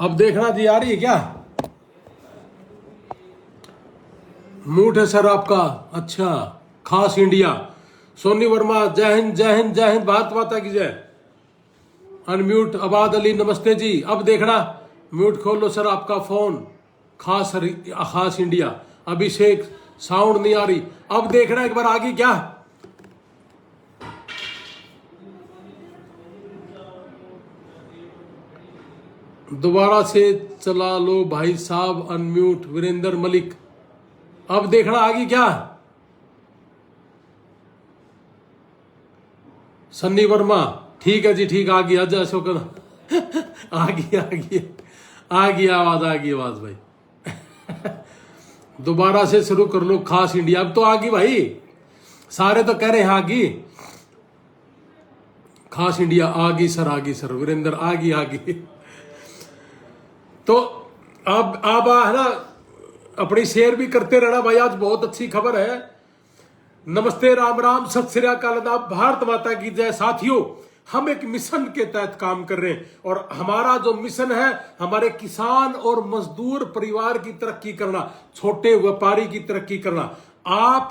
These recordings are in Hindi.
अब देखना जी, आ रही है क्या? मूड है सर आपका? अच्छा, खास इंडिया। सोनी वर्मा, जय हिंद जय हिंद जय हिंद, भारत माता की जय। अनम्यूट अबाद अली, नमस्ते जी। अब देखना, म्यूट खोल लो सर आपका फोन। खास इंडिया। अभिषेक, साउंड नहीं आ रही। अब देखना एक बार आगे क्या। दोबारा से चला लो भाई साहब, अनम्यूट वीरेंद्र मलिक। अब देखना आगे क्या। सन्नी वर्मा, ठीक है जी, ठीक, आ गया। अजय अशोक आ गई आवाज भाई। दोबारा से शुरू कर लो खास इंडिया। अब तो आ गई भाई, सारे तो कह रहे हैं आ गई। खास इंडिया आ गई सर, वीरेंद्र आ गई। तो अब है ना, अपनी शेयर भी करते रहना भाई। आज बहुत अच्छी खबर है। नमस्ते, राम राम, सत श्री अकाल, आदाब, भारत माता की जय। साथियों, हम एक मिशन के तहत काम कर रहे हैं और हमारा जो मिशन है, हमारे किसान और मजदूर परिवार की तरक्की करना, छोटे व्यापारी की तरक्की करना। आप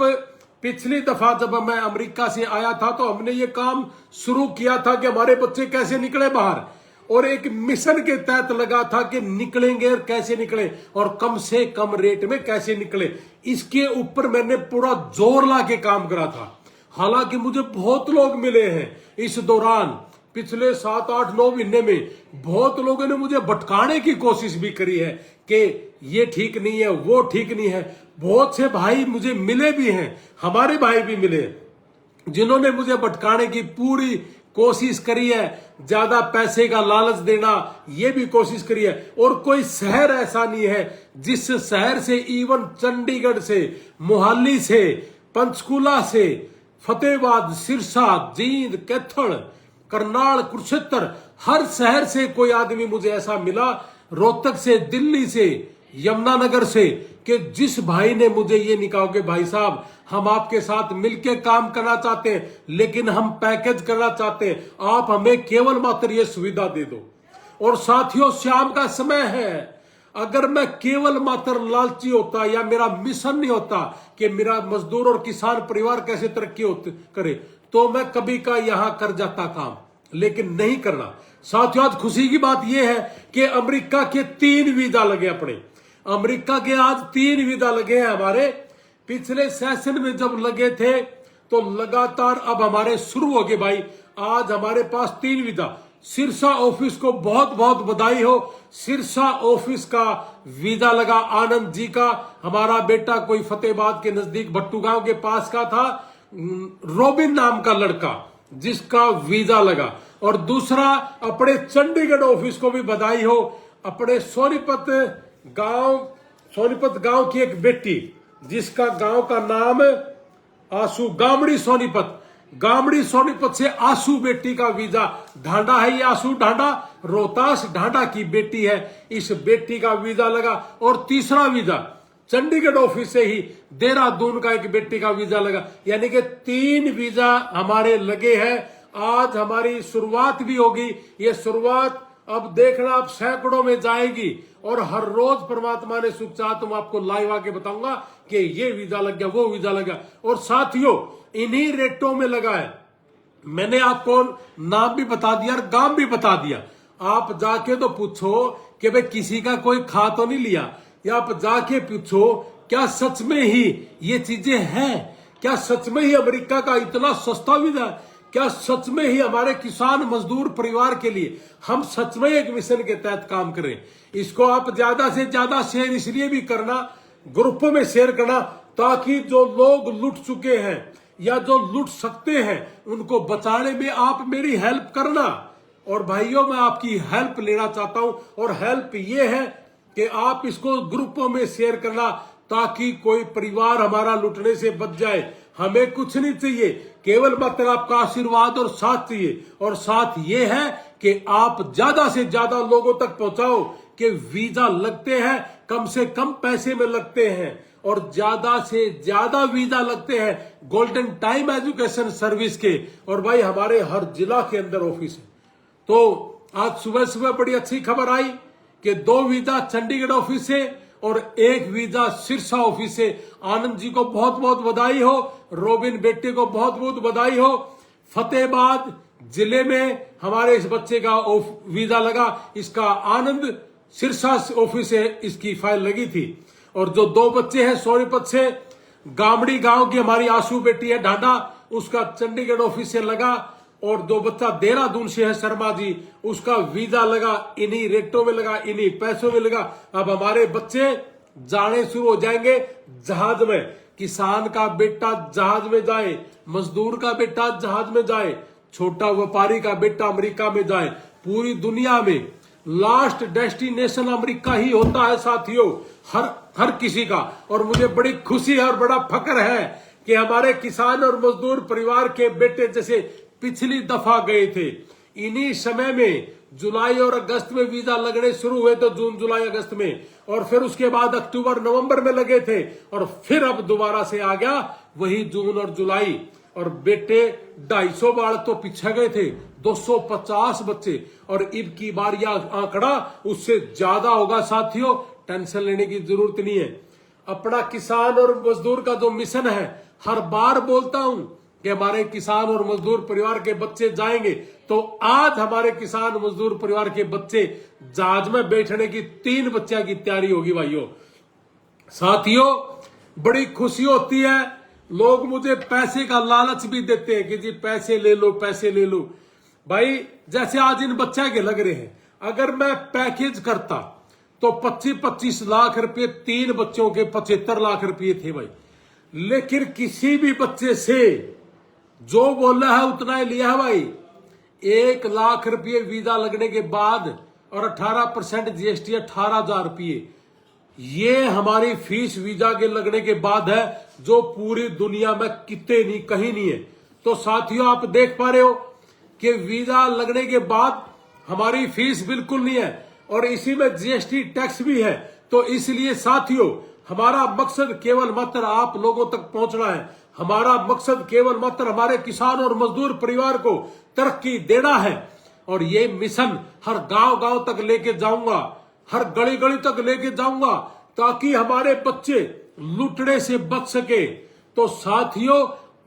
पिछली दफा जब मैं अमेरिका से आया था तो हमने ये काम शुरू किया था कि हमारे बच्चे कैसे निकले बाहर, और एक मिशन के तहत लगा था कि निकलेंगे और कैसे निकले और कम से कम रेट में कैसे निकले। इसके ऊपर मैंने पूरा जोर ला के काम करा था। हालांकि मुझे बहुत लोग मिले हैं इस दौरान, पिछले 7-8-9 महीने में बहुत लोगों ने मुझे भटकाने की कोशिश भी करी है कि ये ठीक नहीं है, वो ठीक नहीं है। बहुत से भाई मुझे मिले भी हैं, हमारे भाई भी मिले, जिन्होंने मुझे भटकाने की पूरी कोशिश करी है, ज्यादा पैसे का लालच देना, ये भी कोशिश करी है। और कोई शहर ऐसा नहीं है जिस शहर से, इवन चंडीगढ़ से, मोहाली से, पंचकूला से, फतेहाबाद, सिरसा, जींद, कैथल, करनाल, कुरुक्षेत्र, हर शहर से कोई आदमी मुझे ऐसा मिला, रोहतक से, दिल्ली से, यमुनानगर से, कि जिस भाई ने मुझे ये नहीं कहा कि भाई साहब हम आपके साथ मिलके काम करना चाहते हैं, लेकिन हम पैकेज करना चाहते हैं, आप हमें केवल मात्र ये सुविधा दे दो। और साथियों, शाम का समय है, अगर मैं केवल मात्र लालची होता या मेरा मिशन नहीं होता कि मेरा मजदूर और किसान परिवार कैसे तरक्की करे, तो मैं कभी का यहां कर जाता काम, लेकिन नहीं करना। साथियों, आज खुशी की बात यह है कि अमेरिका के 3 वीजा लगे अपने। अमेरिका के आज 3 वीजा लगे हैं हमारे। पिछले सेशन में जब लगे थे तो लगातार अब हमारे शुरू हो गए भाई। आज हमारे पास 3 वीजा। सिरसा ऑफिस को बहुत बहुत बधाई हो। सिरसा ऑफिस का वीजा लगा आनंद जी का। हमारा बेटा कोई फतेहाबाद के नजदीक भट्टू गांव के पास का था, रोबिन नाम का लड़का, जिसका वीजा लगा। और दूसरा, अपने चंडीगढ़ ऑफिस को भी बधाई हो। अपने सोनीपत गांव की एक बेटी, जिसका गांव का नाम आसू, गामड़ी सोनीपत से आसू बेटी का वीजा, ढांडा है ये आसू, ढांडा रोहतास ढांडा की बेटी है, इस बेटी का वीजा लगा। और तीसरा वीजा चंडीगढ़ ऑफिस से ही देहरादून का एक बेटी का वीजा लगा। यानी कि 3 वीजा हमारे लगे हैं। आज हमारी शुरुआत भी होगी। ये शुरुआत अब देखना, अब सैकड़ों में जाएगी और हर रोज परमात्मा ने सुख चाहा तो मैं आपको लाइव आके बताऊंगा कि ये वीजा लग गया, वो वीजा लगा। और साथियों, इन्हीं रेटों में लगा है। मैंने आपको नाम भी बता दिया और गांव भी बता दिया। आप जाके तो पूछो कि भाई किसी का कोई खा तो नहीं लिया, या आप जाके पूछो क्या सच में ही ये चीजें हैं, क्या सच में ही अमेरिका का इतना सस्ता वीजा, क्या सच में ही हमारे किसान मजदूर परिवार के लिए हम सच में एक मिशन के तहत काम करें। इसको आप ज्यादा से ज्यादा शेयर इसलिए भी करना, ग्रुपों में शेयर करना, ताकि जो लोग लूट चुके हैं या जो लूट सकते हैं उनको बचाने में आप मेरी हेल्प करना। और भाइयों, मैं आपकी हेल्प लेना चाहता हूं, और हेल्प ये है कि आप इसको ग्रुपों में शेयर करना, ताकि कोई परिवार हमारा लुटने से बच जाए। हमें कुछ नहीं चाहिए, केवल मात्र आपका आशीर्वाद और साथ चाहिए। और साथ ये है कि आप ज्यादा से ज्यादा लोगों तक पहुंचाओ कि वीजा लगते हैं, कम से कम पैसे में लगते हैं, और ज्यादा से ज्यादा वीजा लगते हैं गोल्डन टाइम एजुकेशन सर्विस के। और भाई, हमारे हर जिला के अंदर ऑफिस है। तो आज सुबह सुबह बड़ी अच्छी खबर आई कि 2 वीजा चंडीगढ़ ऑफिस से और 1 वीजा सिरसा ऑफिस से। आनंद जी को बहुत बहुत बधाई हो, रोबिन बेटे को बहुत बहुत बधाई हो। फतेहाबाद जिले में हमारे इस बच्चे का वीजा लगा, इसका आनंद सिरसा ऑफिस से इसकी फाइल लगी थी। और जो 2 बच्चे हैं सोनीपत से, गामड़ी गांव की हमारी आशु बेटी है ढांडा, उसका चंडीगढ़ ऑफिस से लगा। और 2 बच्चा देहरादून से है शर्मा जी, उसका वीजा लगा, इन्हीं रेटों में लगा, इन्हीं पैसों में लगा। अब हमारे बच्चे जाने शुरू हो जाएंगे जहाज में। किसान का बेटा जहाज में जाए, मजदूर का बेटा जहाज में जाए, छोटा व्यापारी का बेटा अमेरिका में जाए। पूरी दुनिया में लास्ट डेस्टिनेशन अमेरिका ही होता है साथियों, हर किसी का। और मुझे बड़ी खुशी है और बड़ा फक्र है कि हमारे किसान और मजदूर परिवार के बेटे जैसे पिछली दफा गए थे, इन्हीं समय में जुलाई और अगस्त में वीजा लगने शुरू हुए, तो जून जुलाई अगस्त में, और फिर उसके बाद अक्टूबर नवंबर में लगे थे, और फिर अब दोबारा से आ गया वही जून और जुलाई। और बेटे 250 बार तो पीछे गए थे, 250 बच्चे, और अब की बार यह आंकड़ा उससे ज्यादा होगा साथियों, टेंशन लेने की जरूरत नहीं है। अपना किसान और मजदूर का जो मिशन है, हर बार बोलता हूं कि हमारे किसान और मजदूर परिवार के बच्चे जाएंगे, तो आज हमारे किसान मजदूर परिवार के बच्चे जहाज में बैठने की 3 बच्चों की तैयारी होगी भाइयों। साथियों बड़ी खुशी होती है, लोग मुझे पैसे का लालच भी देते हैं कि जी पैसे ले लो, पैसे ले लो। भाई जैसे आज इन बच्चे के लग रहे हैं, अगर मैं पैकेज करता तो 25-25 लाख रुपए, 3 बच्चों के 75 लाख रुपए थे भाई। लेकिन किसी भी बच्चे से जो बोला है उतना ही लिया है भाई। 1 लाख रुपये वीजा लगने के बाद और 18% जीएसटी, 18,000 रुपये, ये हमारी फीस वीजा के लगने के बाद है, जो पूरी दुनिया में कितने नहीं, कहीं नहीं है। तो साथियों आप देख पा रहे हो कि वीजा लगने के बाद हमारी फीस बिल्कुल नहीं है, और इसी में जीएसटी टैक्स भी है। तो इसलिए साथियों हमारा मकसद केवल मात्र आप लोगों तक पहुंचना है। हमारा मकसद केवल मात्र हमारे किसान और मजदूर परिवार को तरक्की देना है। और ये मिशन हर गांव-गांव तक लेके जाऊंगा, हर गली-गली तक लेके जाऊंगा, ताकि हमारे बच्चे लुटने से बच सके। तो साथियों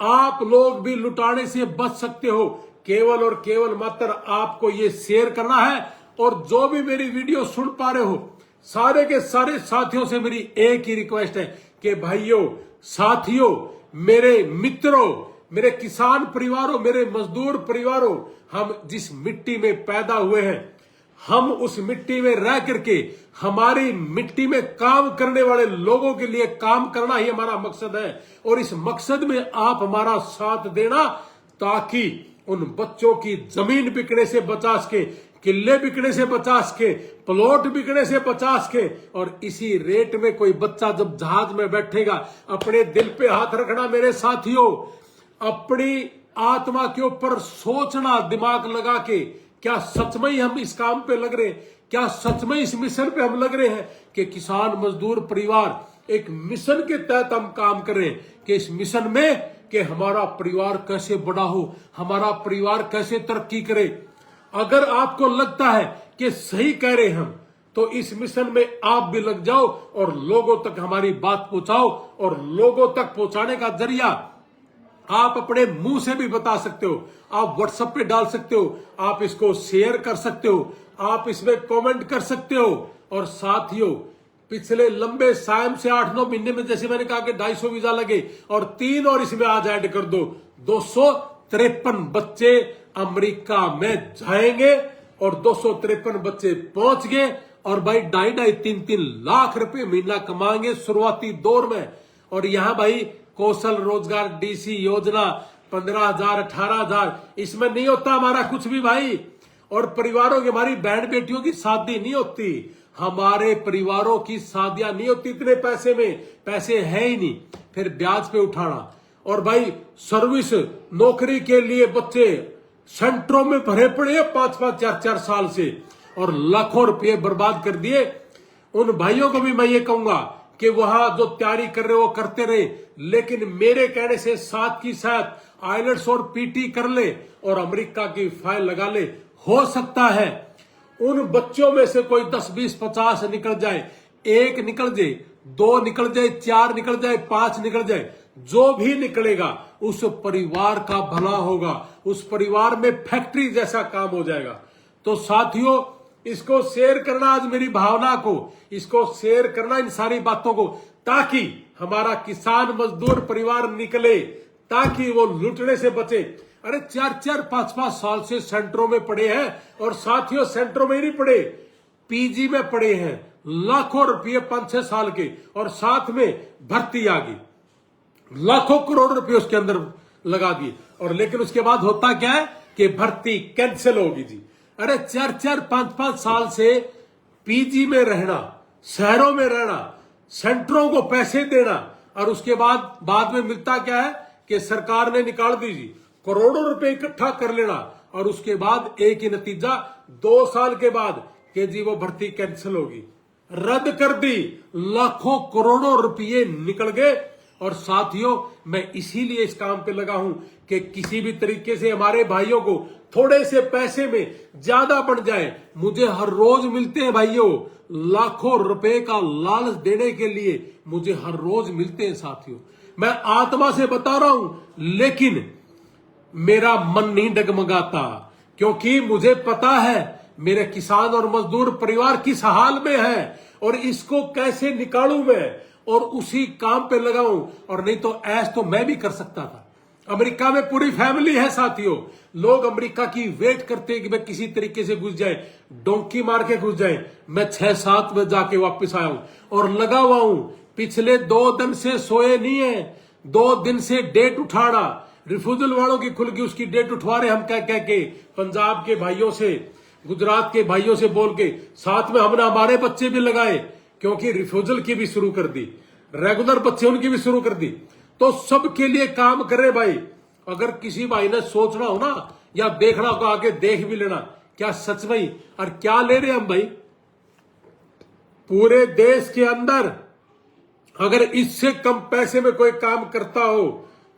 आप लोग भी लुटाने से बच सकते हो, केवल और केवल मात्र आपको ये शेयर करना है। और जो भी मेरी वीडियो सुन पा रहे हो, सारे के सारे साथियों से मेरी एक ही रिक्वेस्ट है कि भाइयों, साथियों, मेरे मित्रों, मेरे किसान परिवारों, मेरे मजदूर परिवारों, हम जिस मिट्टी में पैदा हुए हैं, हम उस मिट्टी में रह करके हमारी मिट्टी में काम करने वाले लोगों के लिए काम करना ही हमारा मकसद है। और इस मकसद में आप हमारा साथ देना, ताकि उन बच्चों की जमीन बिकने से बचा सके, किले बिकने से बचा सके, प्लॉट बिकने से बचा सके। और इसी रेट में कोई बच्चा जब जहाज में बैठेगा, अपने दिल पे हाथ रखना मेरे साथियों, अपनी आत्मा के ऊपर सोचना दिमाग लगा के, क्या सच में हम इस काम पे लग रहे हैं, क्या सच में इस मिशन पे हम लग रहे हैं कि किसान मजदूर परिवार एक मिशन के तहत हम काम करें, कि इस मिशन में कि हमारा परिवार कैसे बड़ा हो, हमारा परिवार कैसे तरक्की करे। अगर आपको लगता है कि सही कह रहे हम, तो इस मिशन में आप भी लग जाओ और लोगों तक हमारी बात पहुंचाओ। और लोगों तक पहुंचाने का जरिया आप अपने मुंह से भी बता सकते हो, आप व्हाट्सएप पे डाल सकते हो, आप इसको शेयर कर सकते हो, आप इसमें कमेंट कर सकते हो। और साथियों पिछले लंबे टाइम से 8-9 महीने में, जैसे मैंने कहा कि 250 वीजा लगे, और 3 और इसमें आज ऐड कर दो, 253 बच्चे अमेरिका में जाएंगे। और 253 बच्चे पहुंच गए, और भाई 2.5-3 लाख रुपए महीना कमाएंगे शुरुआती दौर में। और यहां भाई कौशल रोजगार डीसी योजना 15,000, 18,000, इसमें नहीं होता हमारा कुछ भी भाई। और परिवारों की, हमारी बहन बेटियों की शादी नहीं होती, हमारे परिवारों की शादियां नहीं होती इतने पैसे में, पैसे है ही नहीं, फिर ब्याज पे उठाना। और भाई सर्विस नौकरी के लिए बच्चे सेंटरों में भरे पड़े हैं 5-5, 4-4 साल से, और लाखों रुपये बर्बाद कर दिए। उन भाइयों को भी मैं ये कहूंगा कि वहां जो तैयारी कर रहे हो वो करते रहे, लेकिन मेरे कहने से साथ की साथ आइलेट्स और पीटी कर ले और अमेरिका की फाइल लगा ले। हो सकता है उन बच्चों में से कोई 10, 20, 50 निकल जाए, 1 निकल जाए, 2 निकल जाए, 4 निकल जाए, 5 निकल जाए, जो भी निकलेगा उस परिवार का भला होगा, उस परिवार में फैक्ट्री जैसा काम हो जाएगा। तो साथियों, इसको शेयर करना, आज मेरी भावना को इसको शेयर करना, इन सारी बातों को, ताकि हमारा किसान मजदूर परिवार निकले, ताकि वो लूटने से बचे। अरे 4-4, 5-5 साल से सेंटरों में पड़े हैं, और साथियों सेंटरों में ही नहीं पड़े, पीजी में पड़े हैं, लाखों रुपये 5-6 साल के, और साथ में भर्ती आ गई, लाखों करोड़ रुपए उसके अंदर लगा दिए, और लेकिन उसके बाद होता क्या है कि भर्ती कैंसिल होगी जी। अरे 4-4, 5-5 साल से पीजी में रहना, शहरों में रहना, सेंटरों को पैसे देना, और उसके बाद में मिलता क्या है कि सरकार ने निकाल दी जी, करोड़ों रुपए इकट्ठा कर लेना, और उसके बाद एक ही नतीजा 2 साल के बाद कि जी वो भर्ती कैंसिल होगी, रद्द कर दी, लाखों करोड़ों रुपये निकल गए। और साथियों, मैं इसीलिए इस काम पे लगा हूं कि किसी भी तरीके से हमारे भाइयों को थोड़े से पैसे में ज्यादा बढ़ जाए। मुझे हर रोज मिलते हैं भाइयों, लाखों रुपए का लालच देने के लिए मुझे हर रोज मिलते हैं साथियों, मैं आत्मा से बता रहा हूं, लेकिन मेरा मन नहीं डगमगाता, क्योंकि मुझे पता है मेरे किसान और मजदूर परिवार किस हाल में है, और इसको कैसे निकालूं मैं, और उसी काम पे लगाऊं। और नहीं तो ऐश तो मैं भी कर सकता था। अमेरिका में पूरी फैमिली है साथियों, लोग अमेरिका की वेट करते हैं कि मैं किसी तरीके से घुस जाए, डोंकी मार के घुस जाए। मैं 6-7 बजे जाके वापस आया हूं, और लगा हुआ हूं, पिछले 2 दिन से सोए नहीं है, 2 दिन से डेट उठाना, रिफ्यूजल वालों की खुल गई, उसकी डेट उठवा रहे हम कह के, पंजाब के भाइयों से, गुजरात के भाइयों से बोल के, साथ में हमने हमारे बच्चे भी लगाए, क्योंकि रिफ्यूजल की भी शुरू कर दी, रेगुलर बच्चे उनकी भी शुरू कर दी। तो सबके लिए काम करे भाई। अगर किसी भाई ने सोचना हो ना, या देखना हो, आगे देख भी लेना, क्या सच भाई, और क्या ले रहे हम भाई, पूरे देश के अंदर अगर इससे कम पैसे में कोई काम करता हो,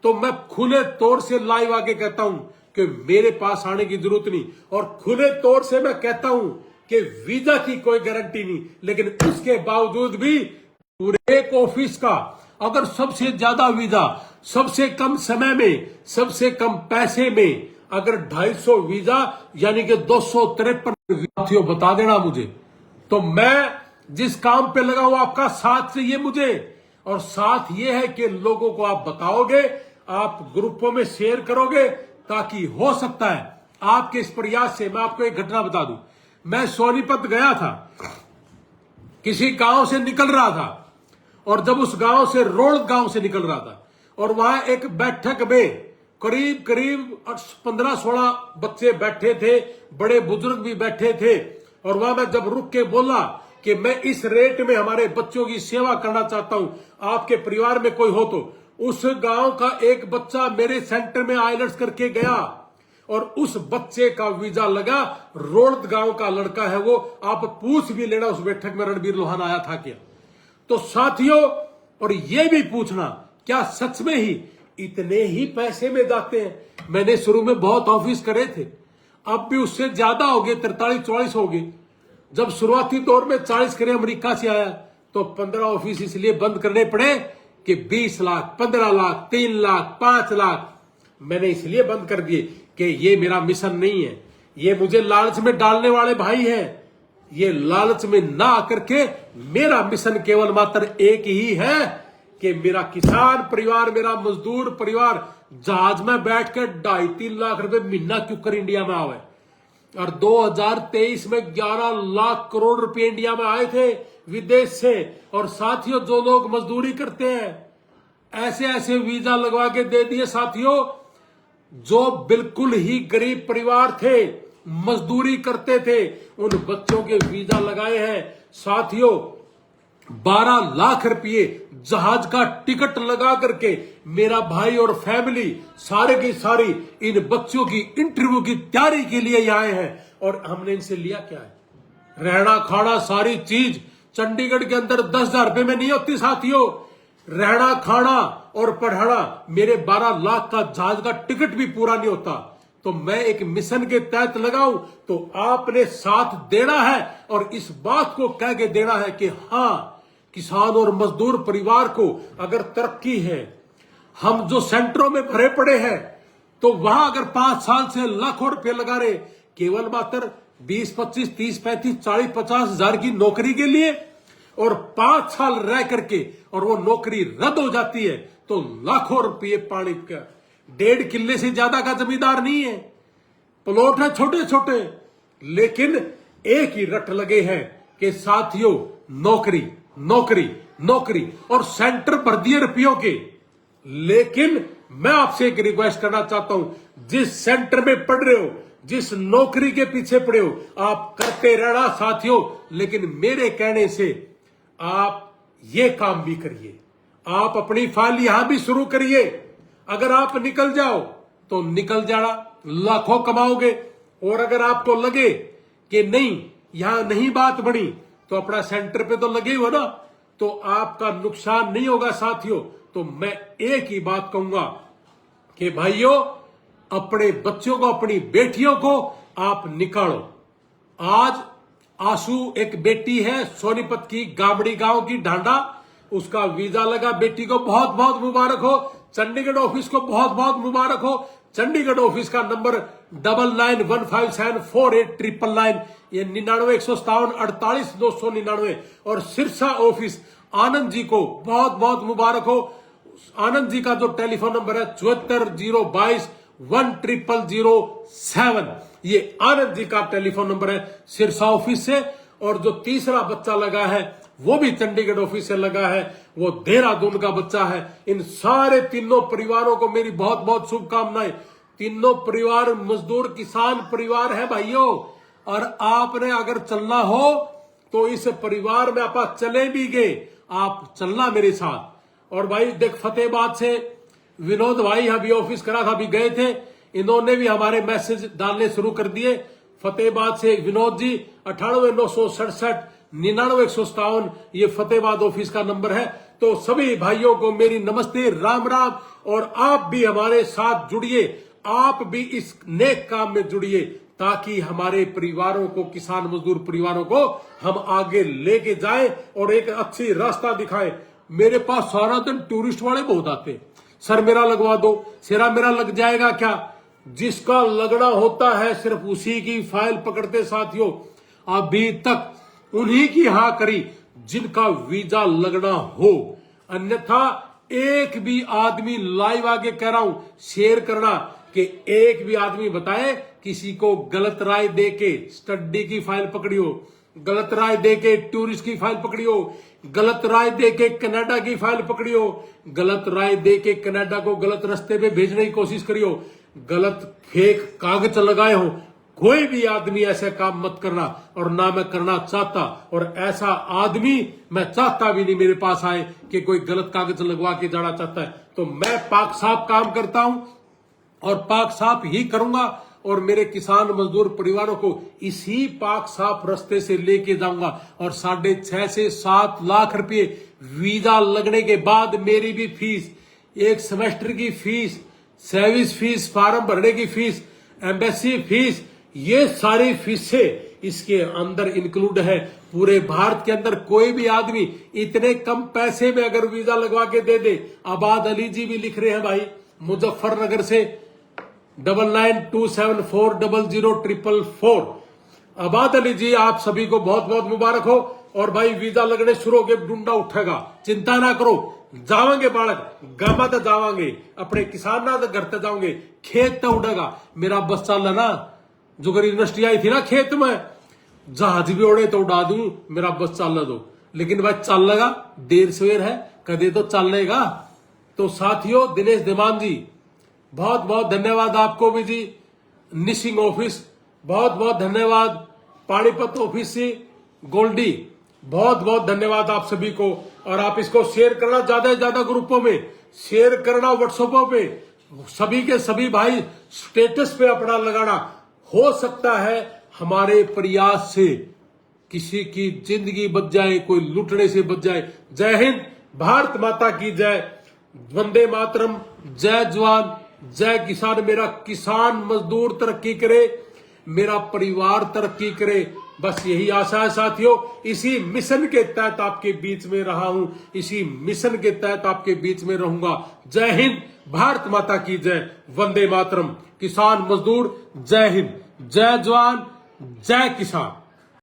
तो मैं खुले तौर से लाइव आके कहता हूं कि मेरे पास आने की जरूरत नहीं, और खुले तौर से मैं कहता हूं कि वीजा की कोई गारंटी नहीं, लेकिन उसके बावजूद भी पूरे एक ऑफिस का अगर सबसे ज्यादा वीजा, सबसे कम समय में, सबसे कम पैसे में, अगर 250 वीजा यानी कि 253 साथियों बता देना मुझे, तो मैं जिस काम पे लगा हुआ, आपका साथ चाहिए मुझे, और साथ ये है कि लोगों को आप बताओगे, आप ग्रुपों में शेयर करोगे, ताकि हो सकता है आपके इस प्रयास से। मैं आपको एक घटना बता दूं, मैं सोनीपत गया था, किसी गांव से निकल रहा था, और जब उस गांव से, रोड गांव से निकल रहा था, और वहां एक बैठक में करीब 15-16 बच्चे बैठे थे, बड़े बुजुर्ग भी बैठे थे, और वहां मैं जब रुक के बोला कि मैं इस रेट में हमारे बच्चों की सेवा करना चाहता हूं, आपके परिवार में कोई हो तो, उस गांव का एक बच्चा मेरे सेंटर में आइलेट्स करके गया, और उस बच्चे का वीजा लगा, रोड गांव का लड़का है वो, आप पूछ भी लेना उस बैठक में रणबीर लोहान आया था क्या। तो साथियों, और ये भी पूछना, क्या सच में ही इतने ही पैसे में जाते हैं। मैंने शुरू में बहुत ऑफिस करे थे, अब भी उससे ज्यादा हो गए, 43-44 हो गए। जब शुरुआती दौर में 40 करे, अमेरिका से आया, तो 15 ऑफिस इसलिए बंद करने पड़े कि 20 लाख, 15 लाख, 3 लाख, 5 लाख मैंने इसलिए बंद कर दिए कि ये मेरा मिशन नहीं है, ये मुझे लालच में डालने वाले भाई हैं। ये लालच में ना आकर के मेरा मिशन केवल मात्र एक ही है कि मेरा किसान परिवार, मेरा मजदूर परिवार जहाज में बैठ कर 2.5-3 लाख रुपए महीना क्यों कर इंडिया में आवे। और 2023 में 11 लाख करोड़ रुपए इंडिया में आए थे विदेश से। और साथियों, जो लोग मजदूरी करते हैं, ऐसे ऐसे वीजा लगवा के दे दिए साथियों, जो बिल्कुल ही गरीब परिवार थे, मजदूरी करते थे, उन बच्चों के वीजा लगाए हैं साथियों। 12 लाख रुपये जहाज का टिकट लगा करके मेरा भाई और फैमिली सारे की सारी इन बच्चों की इंटरव्यू की तैयारी के लिए आए हैं। और हमने इनसे लिया क्या है, रहना खाना सारी चीज चंडीगढ़ के अंदर 10,000 रुपए में नहीं होती साथियों। रहना खाना और पढ़ाना, मेरे 12 लाख का जहाज का टिकट भी पूरा नहीं होता। तो मैं एक मिशन के तहत लगाऊं, तो आपने साथ देना है और इस बात को कह के देना है कि हाँ, किसान और मजदूर परिवार को अगर तरक्की है, हम जो सेंटरों में भरे पड़े हैं, तो वहां अगर 5 साल से लाखों रुपए लगा रहे केवल मात्र 20, 25, 30, 35, 40, 50 हजार की नौकरी के लिए, और 5 साल रह करके और वो नौकरी रद्द हो जाती है, तो लाखों रुपये पानी का। 1.5 किले से ज्यादा का जमींदार नहीं है, प्लॉट है छोटे छोटे, लेकिन एक ही रट लगे हैं कि साथियों नौकरी नौकरी नौकरी, और सेंटर भर दिए रुपयों के। लेकिन मैं आपसे एक रिक्वेस्ट करना चाहता हूं, जिस सेंटर में पढ़ रहे हो, जिस नौकरी के पीछे पड़े हो, आप करते रहना साथियों, लेकिन मेरे कहने से आप ये काम भी करिए। आप अपनी फाइल यहां भी शुरू करिए। अगर आप निकल जाओ तो निकल जाना, लाखों कमाओगे। और अगर आपको लगे कि नहीं, यहां नहीं बात बनी, तो अपना सेंटर पे तो लगे हो ना, तो आपका नुकसान नहीं होगा साथियों। तो मैं एक ही बात कहूंगा कि भाइयों, अपने बच्चों को, अपनी बेटियों को आप निकालो। आज आशु एक बेटी है सोनीपत की, गाबड़ी गांव की, ढांडा, उसका वीजा लगा। बेटी को बहुत बहुत मुबारक हो। चंडीगढ़ ऑफिस को बहुत बहुत मुबारक हो। चंडीगढ़ ऑफिस का नंबर 9915748999, ये 9917748299। और सिरसा ऑफिस आनंद जी को बहुत बहुत मुबारक हो। आनंद जी का जो टेलीफोन नंबर है 7402210007, ये आनंद जी का टेलीफोन नंबर है सिरसा ऑफिस से। और जो तीसरा बच्चा लगा है वो भी चंडीगढ़ ऑफिस से लगा है, वो देहरादून का बच्चा है। इन सारे तीनों परिवारों को मेरी बहुत बहुत शुभकामनाएं। तीनों परिवार मजदूर किसान परिवार है भाइयों, और आपने अगर चलना हो तो इस परिवार में आप चले भी गए, आप चलना मेरे साथ। और भाई देख, फतेहाबाद से विनोद भाई अभी ऑफिस करा था, अभी गए थे, इन्होंने भी हमारे मैसेज डालने शुरू कर दिए। फतेहाबाद से विनोद जी 98,967,99,157, ये फतेहाबाद ऑफिस का नंबर है। तो सभी भाइयों को मेरी नमस्ते, राम राम। और आप भी हमारे साथ जुड़िए, आप भी इस नेक काम में जुड़िए, ताकि हमारे परिवारों को, किसान मजदूर परिवारों को हम आगे लेके जाएं और एक अच्छी रास्ता दिखाएं। मेरे पास सारा दिन टूरिस्ट वाले बहुत आते, सर मेरा लगवा दो, सिरा मेरा लग जाएगा क्या? जिसका लगना होता है सिर्फ उसी की फाइल पकड़ते साथियों। अभी तक उन्हीं की हाँ करी जिनका वीजा लगना हो, अन्यथा एक भी आदमी, लाइव आगे कह रहा हूं, शेयर करना कि एक भी आदमी बताए किसी को गलत राय देके स्टडी की फाइल पकड़ी हो, गलत राय देके टूरिस्ट की फाइल पकड़ी हो, गलत राय देके कनाडा की फाइल पकड़ी हो, गलत राय देके कनाडा को गलत रास्ते पे भेजने की कोशिश करी हो, गलत फेक कागज लगाए हो। कोई भी आदमी ऐसा काम मत करना, और ना मैं करना चाहता, और ऐसा आदमी मैं चाहता भी नहीं मेरे पास आए कि कोई गलत कागज लगवा के जाना चाहता है। तो मैं पाक साफ काम करता हूं और पाक साफ ही करूंगा, और मेरे किसान मजदूर परिवारों को इसी पाक साफ रास्ते से लेके जाऊंगा। और 6.5 से 7 लाख रुपए वीजा लगने के बाद मेरी भी फीस, एक सेमेस्टर की फीस, सर्विस फीस, फार्म भरने की फीस, एम्बेसी फीस, ये सारी फीसें इसके अंदर इंक्लूड है। पूरे भारत के अंदर कोई भी आदमी इतने कम पैसे में अगर वीजा लगवा के दे दे। आबाद अली जी भी लिख रहे हैं भाई मुजफ्फरनगर से, 9927400444। आबाद अली जी, आप सभी को बहुत बहुत मुबारक हो। और भाई वीजा लगने शुरू हो गए, डूंडा उठेगा, चिंता ना करो, जावांगे बालक, गामा तो जावांगे, अपने किसान ना तो घर तक जाओगे, खेत तो उड़ेगा। मेरा बस चल ना, जो अगर यूनिवर्सिटी आई थी ना खेत में, जहाज भी उड़े तो उड़ा दूं, मेरा बस चल दो। लेकिन भाई चल लगा, देर सवेर है, कदे तो चलेगा। तो साथियों, दिनेश दिमान जी बहुत बहुत धन्यवाद आपको भी जी। निशिंग ऑफिस बहुत बहुत धन्यवाद। पानीपत ऑफिस से गोल्डी बहुत बहुत धन्यवाद आप सभी को। और आप इसको शेयर करना, ज्यादा से ज्यादा ग्रुपों में शेयर करना, व्हाट्सएपों पे सभी के सभी भाई स्टेटस पे अपना लगाना। हो सकता है हमारे प्रयास से किसी की जिंदगी बच जाए, कोई लूटने से बच जाए। जय हिंद, भारत माता की जय, वंदे मातरम, जय जवान जय किसान। मेरा किसान मजदूर तरक्की करे, मेरा परिवार तरक्की करे, बस यही आशा है साथियों। इसी मिशन के तहत आपके बीच में रहा हूं, इसी मिशन के तहत आपके बीच में रहूंगा। जय हिंद, भारत माता की जय, वंदे मातरम। किसान मजदूर जय हिंद, जय जवान, जय किसान।